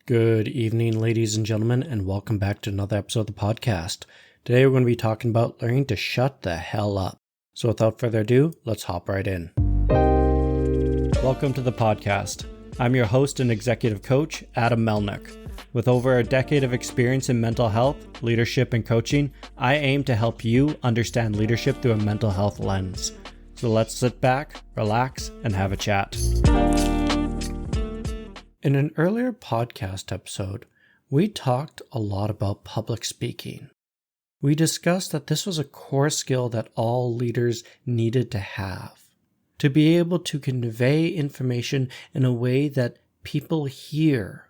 Good evening, ladies and gentlemen, and welcome back to another episode of the podcast. Today we're going to be talking about learning to shut the hell up. So without further ado, let's hop right in. Welcome to the podcast. I'm your host and executive coach, Adam Melnick. With over a decade of experience in mental health, leadership, and coaching, I aim to help you understand leadership through a mental health lens. So let's sit back, relax, and have a chat. In an earlier podcast episode, we talked a lot about public speaking. We discussed that this was a core skill that all leaders needed to have, to be able to convey information in a way that people hear,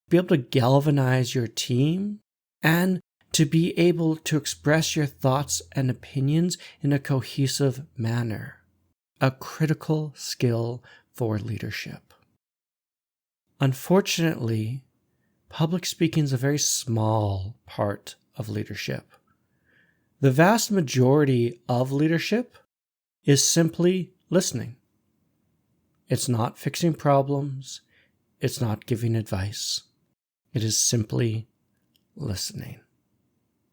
be able to galvanize your team, and to be able to express your thoughts and opinions in a cohesive manner, a critical skill for leadership. Unfortunately, public speaking is a very small part of leadership. The vast majority of leadership is simply listening. It's not fixing problems. It's not giving advice. It is simply listening.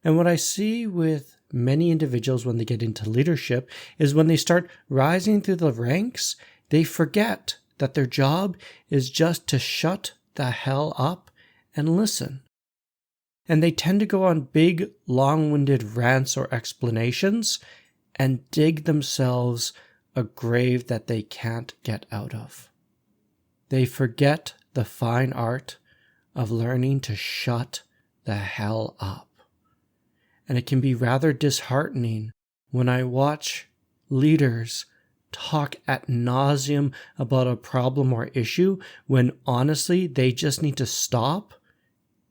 And what I see with many individuals when they get into leadership is when they start rising through the ranks, they forget that their job is just to shut the hell up and listen. And they tend to go on big, long-winded rants or explanations and dig themselves a grave that they can't get out of. They forget the fine art of learning to shut the hell up. And it can be rather disheartening when I watch leaders talk ad nauseum about a problem or issue when honestly they just need to stop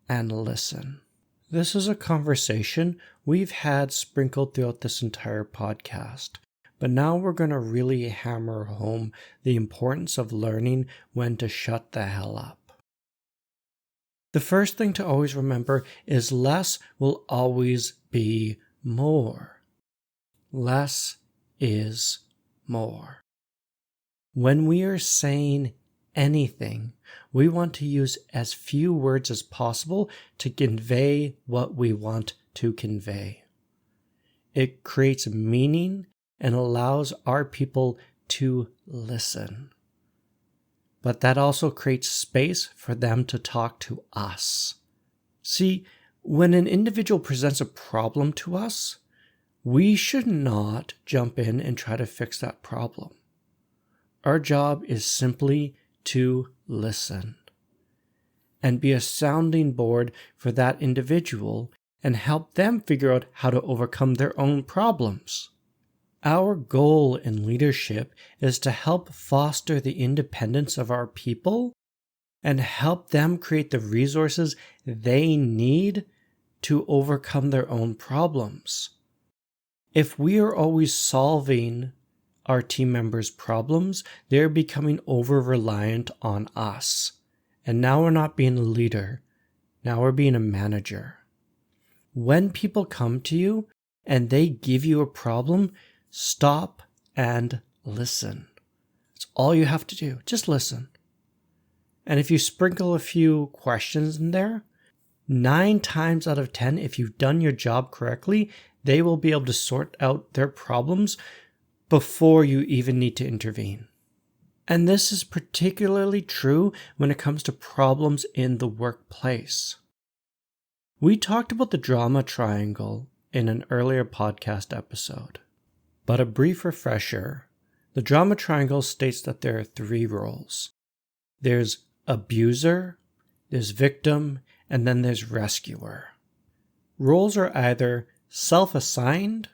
and listen. This is a conversation we've had sprinkled throughout this entire podcast, but now we're going to really hammer home the importance of learning when to shut the hell up. The first thing to always remember is less will always be more. Less is more. When we are saying anything, we want to use as few words as possible to convey what we want to convey. It creates meaning and allows our people to listen. But that also creates space for them to talk to us. See, when an individual presents a problem to us, we should not jump in and try to fix that problem. Our job is simply to listen and be a sounding board for that individual and help them figure out how to overcome their own problems. Our goal in leadership is to help foster the independence of our people and help them create the resources they need to overcome their own problems. If we are always solving our team members' problems, they're becoming over-reliant on us. And now we're not being a leader. Now we're being a manager. When people come to you and they give you a problem, stop and listen. That's all you have to do. Just listen. And if you sprinkle a few questions in there, 9 times out of 10, if you've done your job correctly, they will be able to sort out their problems before you even need to intervene. And this is particularly true when it comes to problems in the workplace. We talked about the drama triangle in an earlier podcast episode. But a brief refresher, the drama triangle states that there are 3 roles. There's abuser, there's victim, and then there's rescuer. Roles are either self-assigned,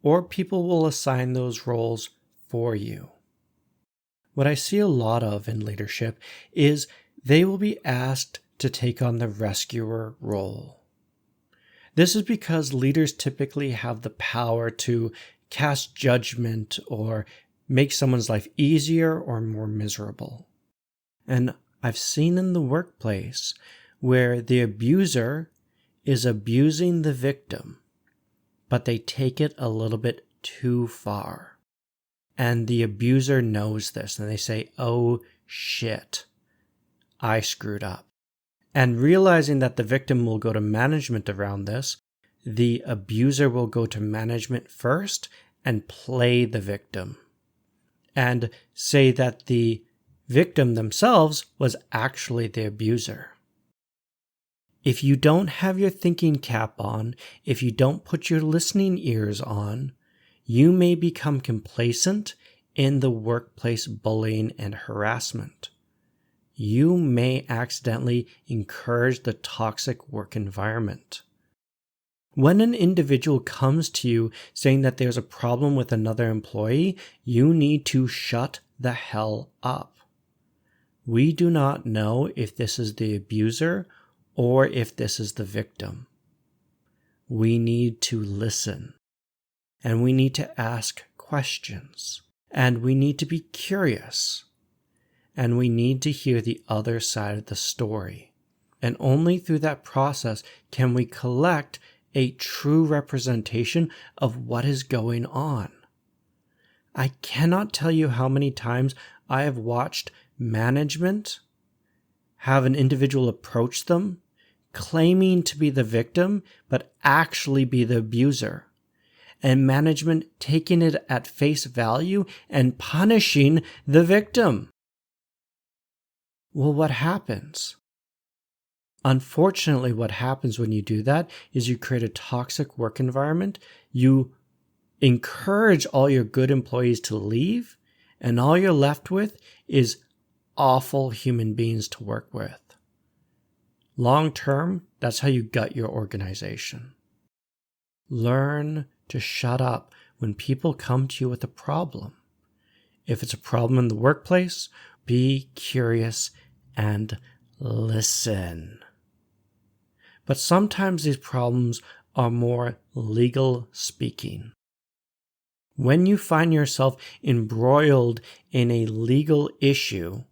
or people will assign those roles for you. What I see a lot of in leadership is they will be asked to take on the rescuer role. This is because leaders typically have the power to cast judgment or make someone's life easier or more miserable. And I've seen in the workplace where the abuser is abusing the victim, but they take it a little bit too far. And the abuser knows this, and they say, oh shit, I screwed up. And realizing that the victim will go to management around this, the abuser will go to management first and play the victim and say that the victim themselves was actually the abuser. If you don't have your thinking cap on, if you don't put your listening ears on, you may become complacent in the workplace bullying and harassment. You may accidentally encourage the toxic work environment. When an individual comes to you saying that there's a problem with another employee, you need to shut the hell up. We do not know if this is the abuser or if this is the victim. We need to listen, and we need to ask questions, and we need to be curious, and we need to hear the other side of the story. And only through that process can we collect a true representation of what is going on. I cannot tell you how many times I have watched management have an individual approach them, claiming to be the victim, but actually be the abuser, and management taking it at face value and punishing the victim. Well, what happens? Unfortunately, what happens when you do that is you create a toxic work environment. You encourage all your good employees to leave, and all you're left with is awful human beings to work with. Long term, that's how you gut your organization. Learn to shut up when people come to you with a problem. If it's a problem in the workplace, be curious and listen. But sometimes these problems are more legal speaking. When you find yourself embroiled in a legal issue,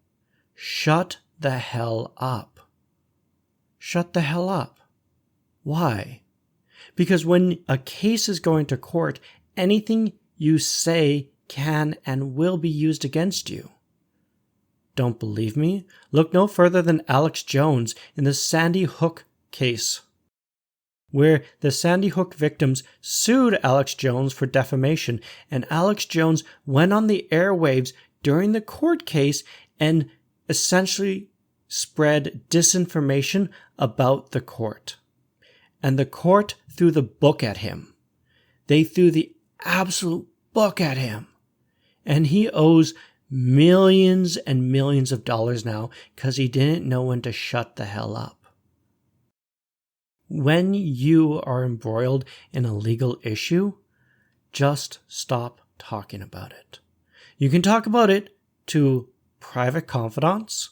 shut the hell up. Shut the hell up. Why? Because when a case is going to court, anything you say can and will be used against you. Don't believe me? Look no further than Alex Jones in the Sandy Hook case, where the Sandy Hook victims sued Alex Jones for defamation, and Alex Jones went on the airwaves during the court case and essentially spread disinformation about the court. And the court threw the book at him. They threw the absolute book at him. And he owes millions and millions of dollars now because he didn't know when to shut the hell up. When you are embroiled in a legal issue, just stop talking about it. You can talk about it to private confidants,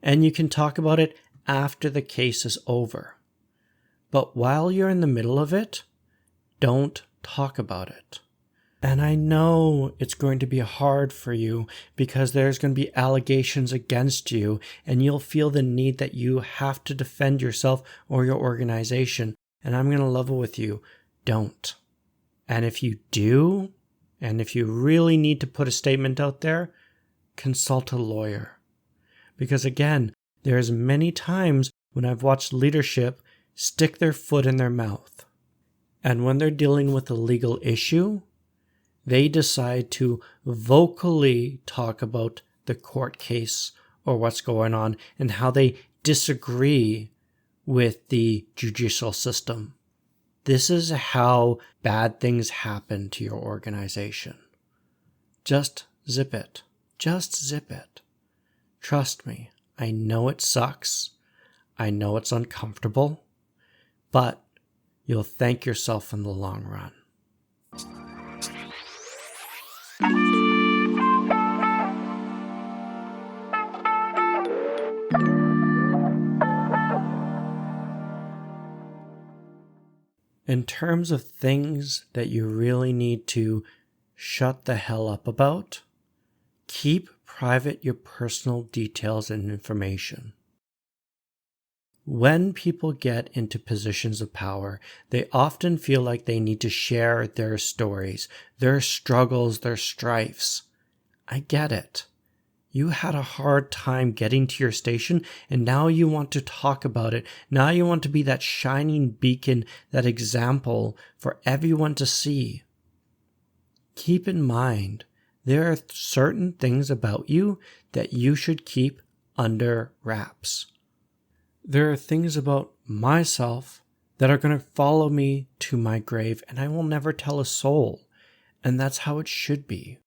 and you can talk about it after the case is over. But while you're in the middle of it, don't talk about it. And I know it's going to be hard for you because there's going to be allegations against you, and you'll feel the need that you have to defend yourself or your organization. And I'm going to level with you. Don't. And if you do, and if you really need to put a statement out there, consult a lawyer. Because again, there's many times when I've watched leadership stick their foot in their mouth. And when they're dealing with a legal issue, they decide to vocally talk about the court case or what's going on and how they disagree with the judicial system. This is how bad things happen to your organization. Just zip it. Just zip it. Trust me, I know it sucks. I know it's uncomfortable, but you'll thank yourself in the long run. In terms of things that you really need to shut the hell up about, keep private your personal details and information. When people get into positions of power, they often feel like they need to share their stories, their struggles, their strifes. I get it. You had a hard time getting to your station, and now you want to talk about it. Now you want to be that shining beacon, that example for everyone to see. Keep in mind, there are certain things about you that you should keep under wraps. There are things about myself that are going to follow me to my grave, and I will never tell a soul, and that's how it should be.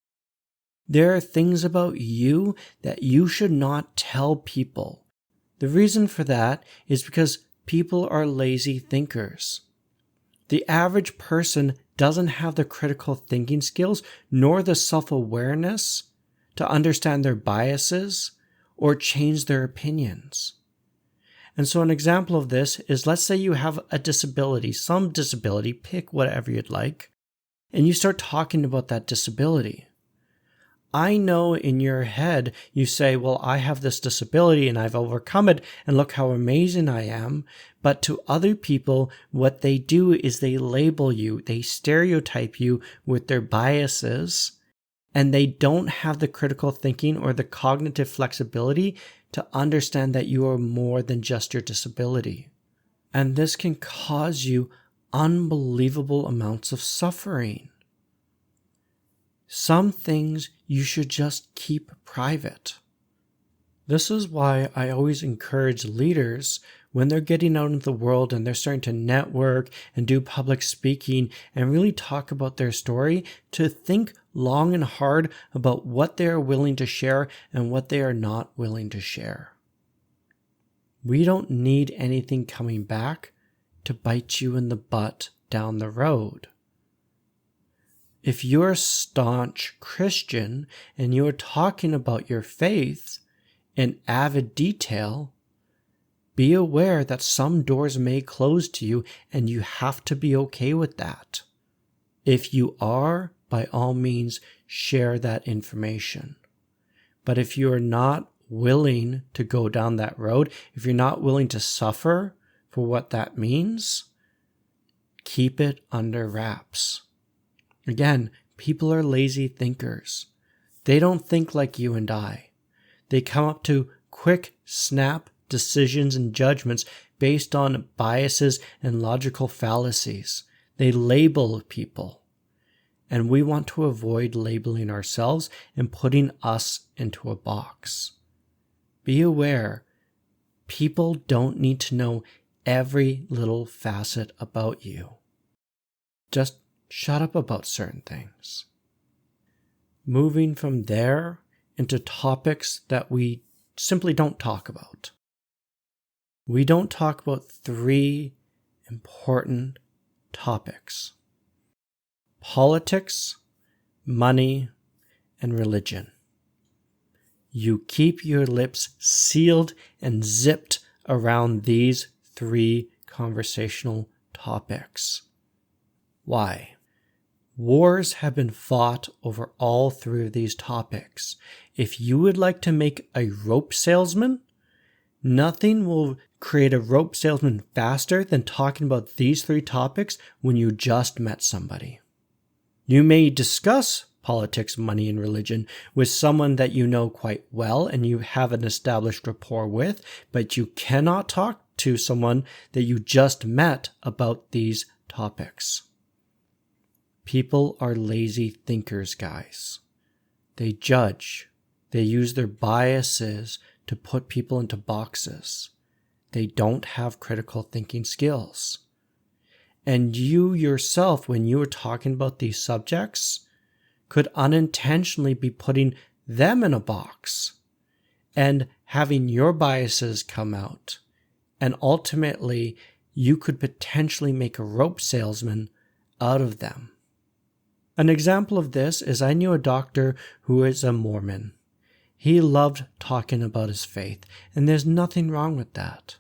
There are things about you that you should not tell people. The reason for that is because people are lazy thinkers. The average person doesn't have the critical thinking skills nor the self-awareness to understand their biases or change their opinions. And so an example of this is, let's say you have a disability, some disability, pick whatever you'd like, and you start talking about that disability. I know in your head you say, well, I have this disability and I've overcome it and look how amazing I am. But to other people, what they do is they label you, they stereotype you with their biases, and they don't have the critical thinking or the cognitive flexibility to understand that you are more than just your disability. And this can cause you unbelievable amounts of suffering. Some things you should just keep private. This is why I always encourage leaders when they're getting out into the world and they're starting to network and do public speaking and really talk about their story, to think long and hard about what they are willing to share and what they are not willing to share. We don't need anything coming back to bite you in the butt down the road. If you're a staunch Christian and you're talking about your faith in avid detail, be aware that some doors may close to you and you have to be okay with that. If you are, by all means, share that information. But if you're not willing to go down that road, if you're not willing to suffer for what that means, keep it under wraps. Again, people are lazy thinkers. They don't think like you and I. They come up to quick, snap decisions and judgments based on biases and logical fallacies. They label people. And we want to avoid labeling ourselves and putting us into a box. Be aware, people don't need to know every little facet about you. Just shut up about certain things. Moving from there into topics that we simply don't talk about. We don't talk about 3 important topics: politics, money, and religion. You keep your lips sealed and zipped around these 3 conversational topics. Why? Wars have been fought over all 3 of these topics. If you would like to make a rope salesman, nothing will create a rope salesman faster than talking about these 3 topics when you just met somebody. You may discuss politics, money, and religion with someone that you know quite well and you have an established rapport with, but you cannot talk to someone that you just met about these topics. People are lazy thinkers, guys. They judge. They use their biases to put people into boxes. They don't have critical thinking skills. And you yourself, when you are talking about these subjects, could unintentionally be putting them in a box and having your biases come out. And ultimately, you could potentially make a rope salesman out of them. An example of this is I knew a doctor who is a Mormon. He loved talking about his faith, and there's nothing wrong with that.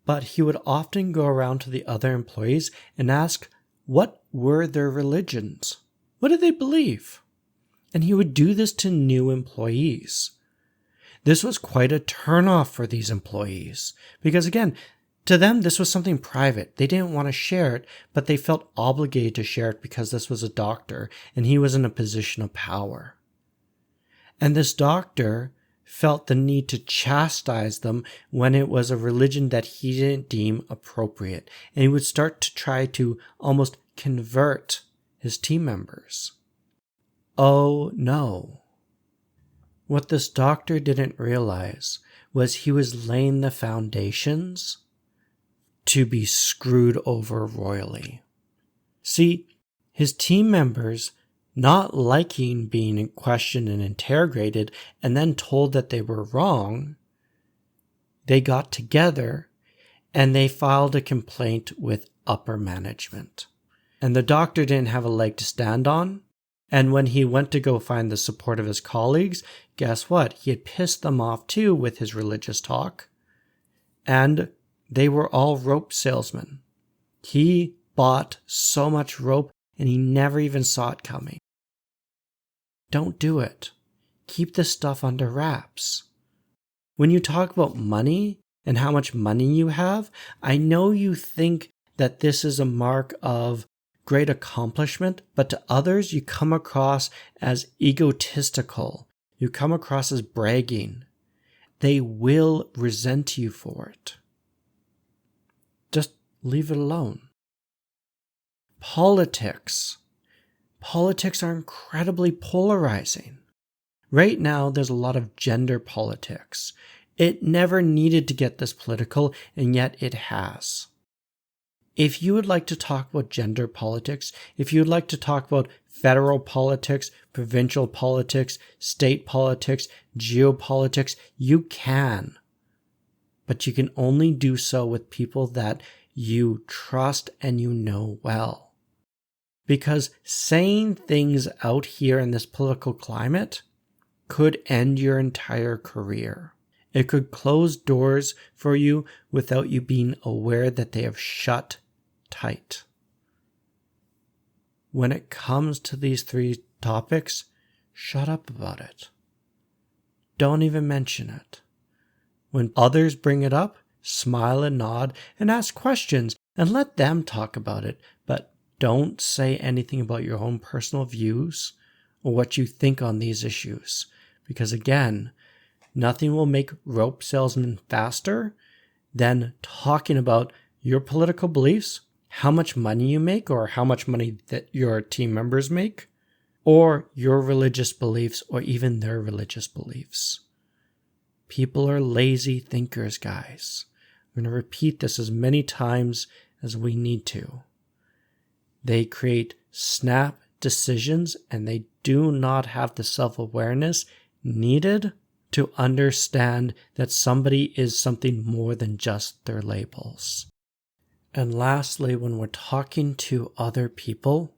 But he would often go around to the other employees and ask what were their religions. What did they believe? And he would do this to new employees. This was quite a turnoff for these employees because, again, to them, this was something private. They didn't want to share it, but they felt obligated to share it because this was a doctor and he was in a position of power. And this doctor felt the need to chastise them when it was a religion that he didn't deem appropriate. And he would start to try to almost convert his team members. Oh no. What this doctor didn't realize was he was laying the foundations to be screwed over royally. See, his team members, not liking being questioned and interrogated and then told that they were wrong, they got together and they filed a complaint with upper management. And the doctor didn't have a leg to stand on. And when he went to go find the support of his colleagues, guess what? He had pissed them off too with his religious talk. And they were all rope salesmen. He bought so much rope and he never even saw it coming. Don't do it. Keep this stuff under wraps. When you talk about money and how much money you have, I know you think that this is a mark of great accomplishment, but to others you come across as egotistical. You come across as bragging. They will resent you for it. Just leave it alone. Politics. Politics are incredibly polarizing. Right now, there's a lot of gender politics. It never needed to get this political, and yet it has. If you would like to talk about gender politics, if you would like to talk about federal politics, provincial politics, state politics, geopolitics, you can. But you can only do so with people that you trust and you know well. Because saying things out here in this political climate could end your entire career. It could close doors for you without you being aware that they have shut tight. When it comes to these three topics, shut up about it. Don't even mention it. When others bring it up, smile and nod and ask questions and let them talk about it, but don't say anything about your own personal views or what you think on these issues. Because again, nothing will make rope salesmen faster than talking about your political beliefs, how much money you make or how much money that your team members make, or your religious beliefs or even their religious beliefs. People are lazy thinkers, guys. I'm going to repeat this as many times as we need to. They create snap decisions and they do not have the self-awareness needed to understand that somebody is something more than just their labels. And lastly, when we're talking to other people,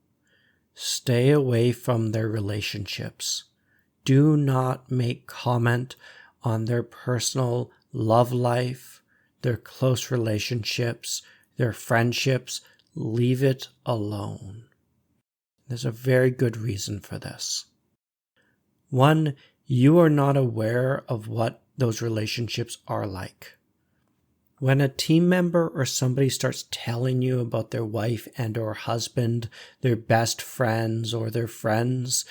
stay away from their relationships. Do not make comment on their personal love life, their close relationships, their friendships. Leave it alone. There's a very good reason for this. One, you are not aware of what those relationships are like. When a team member or somebody starts telling you about their wife and or husband, their best friends or their friends,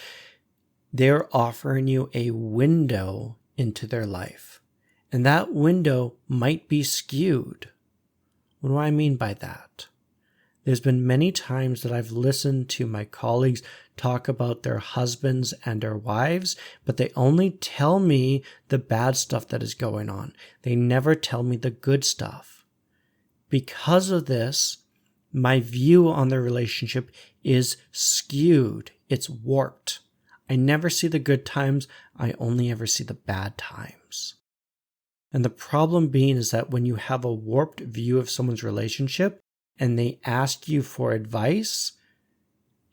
they're offering you a window into their life. And that window might be skewed. What do I mean by that? There's been many times that I've listened to my colleagues talk about their husbands and their wives, but they only tell me the bad stuff that is going on. They never tell me the good stuff. Because of this, my view on their relationship is skewed. It's warped. I never see the good times. I only ever see the bad times. And the problem being is that when you have a warped view of someone's relationship, and they ask you for advice,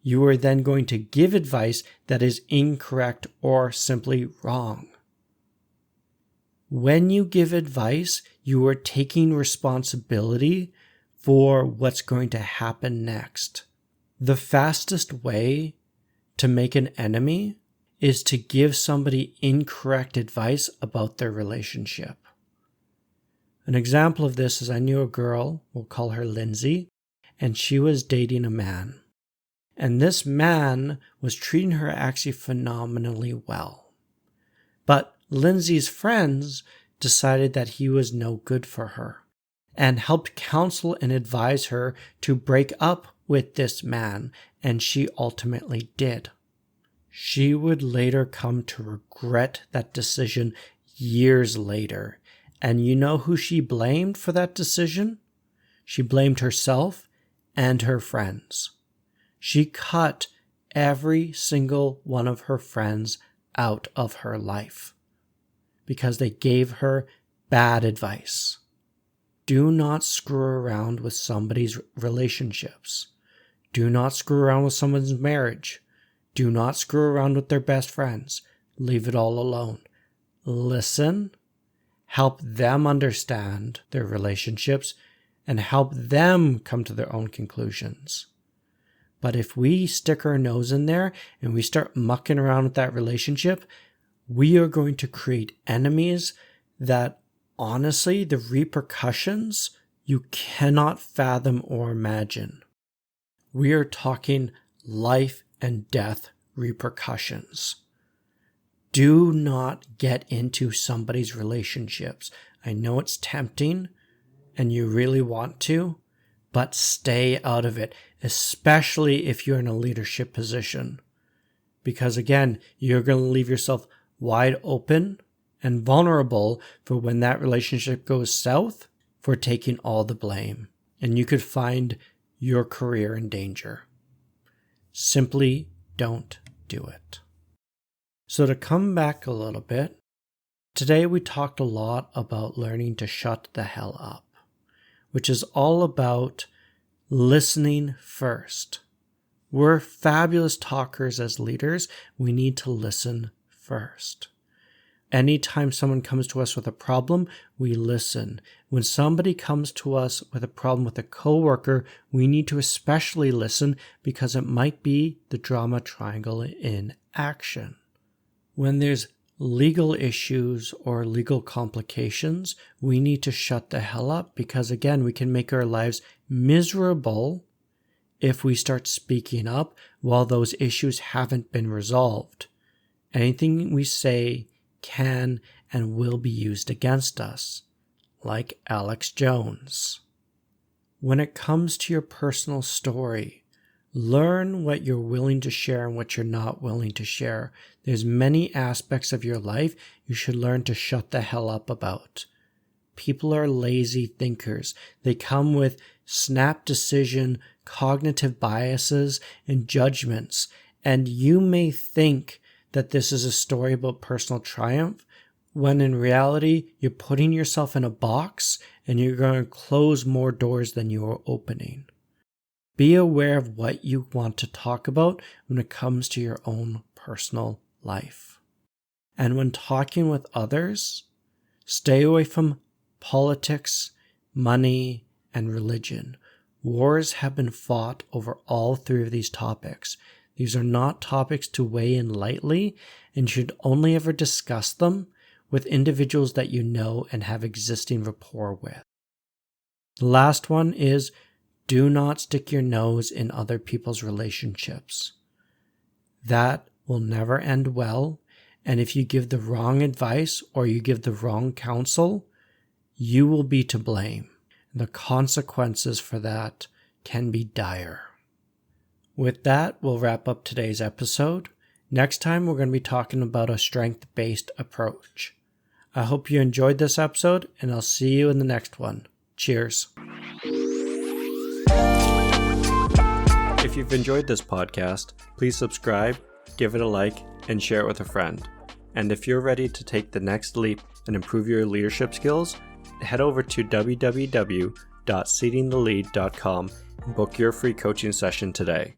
you are then going to give advice that is incorrect or simply wrong. When you give advice, you are taking responsibility for what's going to happen next. The fastest way to make an enemy is to give somebody incorrect advice about their relationship. An example of this is I knew a girl, we'll call her Lindsay, and she was dating a man. And this man was treating her actually phenomenally well. But Lindsay's friends decided that he was no good for her and helped counsel and advise her to break up with this man, and she ultimately did. She would later come to regret that decision years later. And you know who she blamed for that decision? She blamed herself and her friends. She cut every single one of her friends out of her life because they gave her bad advice. Do not screw around with somebody's relationships. Do not screw around with someone's marriage. Do not screw around with their best friends. Leave it all alone. Listen, help them understand their relationships, and help them come to their own conclusions. But if we stick our nose in there and we start mucking around with that relationship, we are going to create enemies that, honestly, the repercussions you cannot fathom or imagine. We are talking life and death repercussions. Do not get into somebody's relationships. I know it's tempting and you really want to, but stay out of it, especially if you're in a leadership position. Because again, you're going to leave yourself wide open and vulnerable for when that relationship goes south, for taking all the blame. And you could find your career in danger. Simply don't do it. So to come back a little bit, today we talked a lot about learning to shut the hell up, which is all about listening first. We're fabulous talkers as leaders. We need to listen first. Anytime someone comes to us with a problem, we listen. When somebody comes to us with a problem with a coworker, we need to especially listen because it might be the drama triangle in action. When there's legal issues or legal complications, we need to shut the hell up because, again, we can make our lives miserable if we start speaking up while those issues haven't been resolved. Anything we say can and will be used against us, like Alex Jones. When it comes to your personal story, learn what you're willing to share and what you're not willing to share. There's many aspects of your life you should learn to shut the hell up about. People are lazy thinkers. They come with snap decision, cognitive biases, and judgments. And you may think that this is a story about personal triumph, when in reality, you're putting yourself in a box and you're going to close more doors than you are opening. Be aware of what you want to talk about when it comes to your own personal life. And when talking with others, stay away from politics, money, and religion. Wars have been fought over all three of these topics. These are not topics to weigh in lightly, and should only ever discuss them with individuals that you know and have existing rapport with. The last one is, do not stick your nose in other people's relationships. That will never end well, and if you give the wrong advice or you give the wrong counsel, you will be to blame. The consequences for that can be dire. With that, we'll wrap up today's episode. Next time, we're going to be talking about a strength-based approach. I hope you enjoyed this episode, and I'll see you in the next one. Cheers. If you've enjoyed this podcast, please subscribe, give it a like, and share it with a friend. And if you're ready to take the next leap and improve your leadership skills, head over to www.seedingthelead.com and book your free coaching session today.